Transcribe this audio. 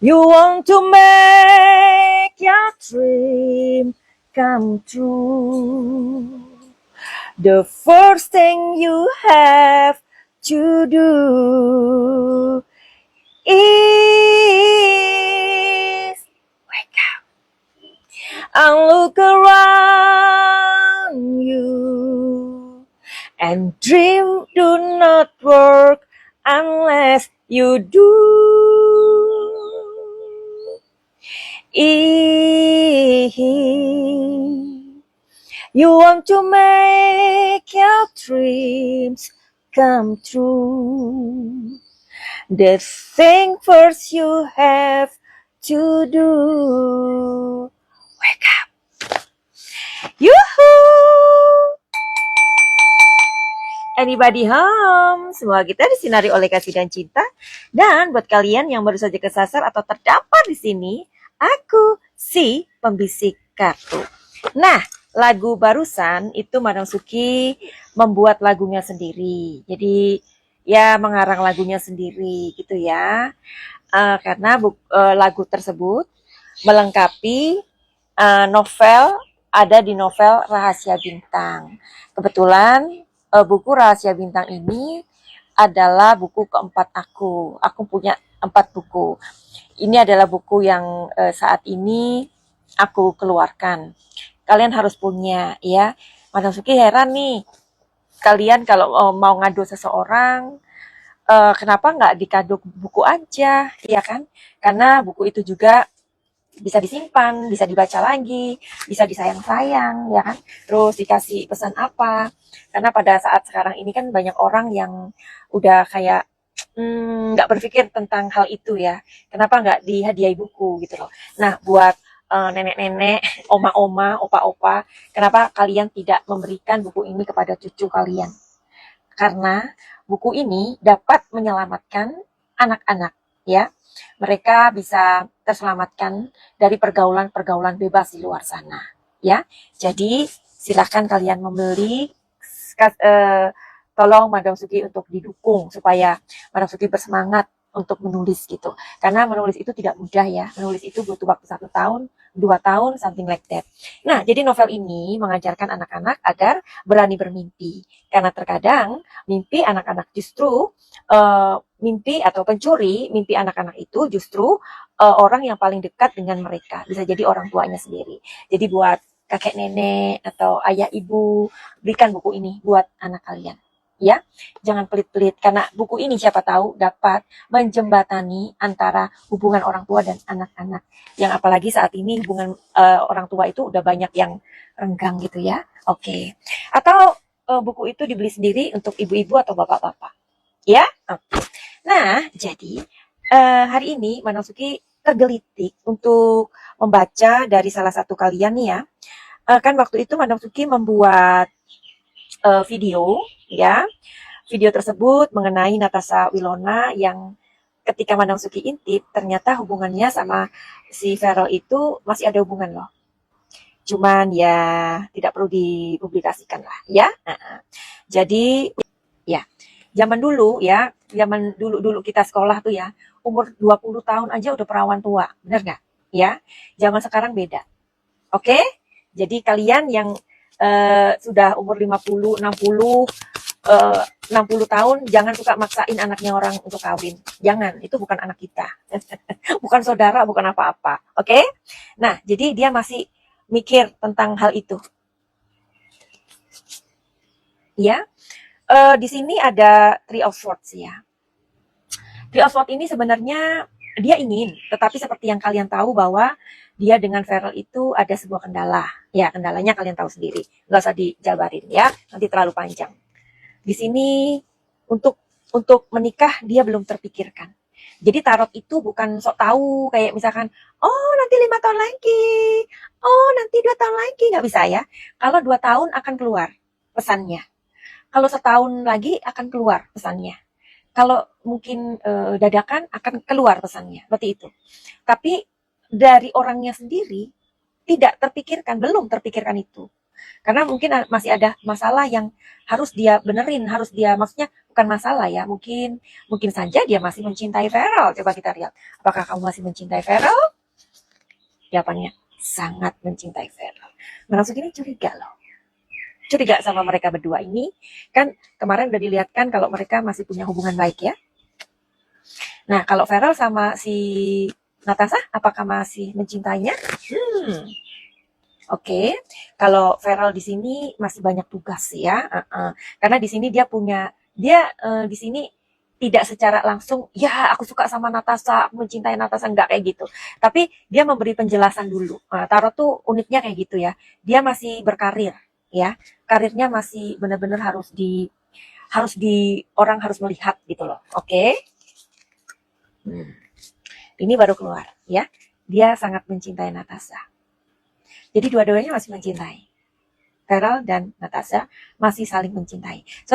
You want to make your dream come true. The first thing you have to do is wake up and look around you. And dream do not work unless you do. If you want to make your dreams come true, the thing first you have to do, wake up. Yuhuu! Anybody home? Semua kita disinari oleh kasih dan cinta. Dan buat kalian yang baru saja kesasar atau terdampar di sini, aku si pembisik kartu. Nah, lagu barusan itu Madam Suki membuat lagunya sendiri. Jadi ya mengarang lagunya sendiri gitu ya. Karena lagu tersebut melengkapi novel, ada di novel Rahasia Bintang. Kebetulan buku Rahasia Bintang ini adalah buku keempat aku. Aku punya 4 buku. Ini adalah buku yang saat ini aku keluarkan. Kalian harus punya ya. Madam Suki heran nih. Kalian kalau mau ngadu seseorang, kenapa nggak dikado buku aja, ya kan? Karena buku itu juga bisa disimpan, bisa dibaca lagi, bisa disayang-sayang, ya kan? Terus dikasih pesan apa? Karena pada saat sekarang ini kan banyak orang yang udah kayak nggak berpikir tentang hal itu ya. Kenapa nggak dihadiahi buku gitu loh? Nah, buat nenek-nenek, oma-oma, opa-opa, kenapa kalian tidak memberikan buku ini kepada cucu kalian? Karena buku ini dapat menyelamatkan anak-anak, ya. Mereka bisa terselamatkan dari pergaulan-pergaulan bebas di luar sana, ya. Jadi silakan kalian membeli. Tolong Madam Suki untuk didukung supaya Madam Suki bersemangat untuk menulis gitu. Karena menulis itu tidak mudah ya. Menulis itu butuh waktu 1 tahun, 2 tahun, something like that. Nah, jadi novel ini mengajarkan anak-anak agar berani bermimpi. Karena terkadang mimpi anak-anak justru mimpi atau pencuri mimpi anak-anak itu justru orang yang paling dekat dengan mereka. Bisa jadi orang tuanya sendiri. Jadi buat kakek nenek atau ayah ibu, berikan buku ini buat anak kalian. Ya, jangan pelit-pelit karena buku ini siapa tahu dapat menjembatani antara hubungan orang tua dan anak-anak. Yang apalagi saat ini hubungan orang tua itu udah banyak yang renggang gitu ya. Oke. Atau buku itu dibeli sendiri untuk ibu-ibu atau bapak-bapak. Ya, oke. Nah, jadi hari ini Madam Suki tergelitik untuk membaca dari salah satu kalian nih ya. Kan waktu itu Madam Suki membuat video ya. Video tersebut mengenai Natasha Wilona yang ketika Madam Suki intip ternyata hubungannya sama si Feral itu masih ada hubungan loh. Cuman ya tidak perlu dipublikasikan lah ya. Jadi ya zaman dulu kita sekolah tuh ya, umur 20 tahun aja udah perawan tua, bener nggak? Ya, zaman sekarang beda. Oke? Jadi kalian yang sudah umur 50, 60, 60 tahun, jangan suka maksain anaknya orang untuk kawin. Jangan, itu bukan anak kita. Bukan saudara, bukan apa-apa. Oke? Nah, jadi dia masih mikir tentang hal itu. Ya, di sini ada Three of Swords ya. Three of Swords ini sebenarnya dia ingin, tetapi seperti yang kalian tahu bahwa dia dengan Feral itu ada sebuah kendala. Ya, kendalanya kalian tahu sendiri. Nggak usah dijabarin ya, nanti terlalu panjang. Di sini untuk menikah dia belum terpikirkan. Jadi tarot itu bukan sok tahu kayak misalkan, oh nanti 5 tahun lagi, oh nanti 2 tahun lagi, nggak bisa ya. Kalau 2 tahun akan keluar pesannya. Kalau setahun lagi akan keluar pesannya. Kalau mungkin dadakan akan keluar pesannya, seperti itu. Tapi dari orangnya sendiri tidak terpikirkan, belum terpikirkan itu. Karena mungkin masih ada masalah yang harus dia benerin, harus dia, maksudnya bukan masalah ya, mungkin saja dia masih mencintai Farel. Coba kita lihat, apakah kamu masih mencintai Farel? Jawabannya sangat mencintai Farel. Merasuk ini curiga loh. Curiga sama mereka berdua ini. Kan kemarin udah dilihatkan kalau mereka masih punya hubungan baik ya. Nah, kalau Farel sama si Natasha, apakah masih mencintainya? Oke. Kalau Farel di sini masih banyak tugas ya. Karena di sini dia di sini tidak secara langsung, ya aku suka sama Natasha, aku mencintai Natasha, enggak kayak gitu. Tapi dia memberi penjelasan dulu. Tarot tuh uniknya kayak gitu ya. Dia masih berkarir ya. Karirnya masih benar-benar orang harus melihat gitu loh. Oke. Ini baru keluar ya. Dia sangat mencintai Natasha. Jadi dua-duanya masih mencintai. Farel dan Natasha masih saling mencintai. So,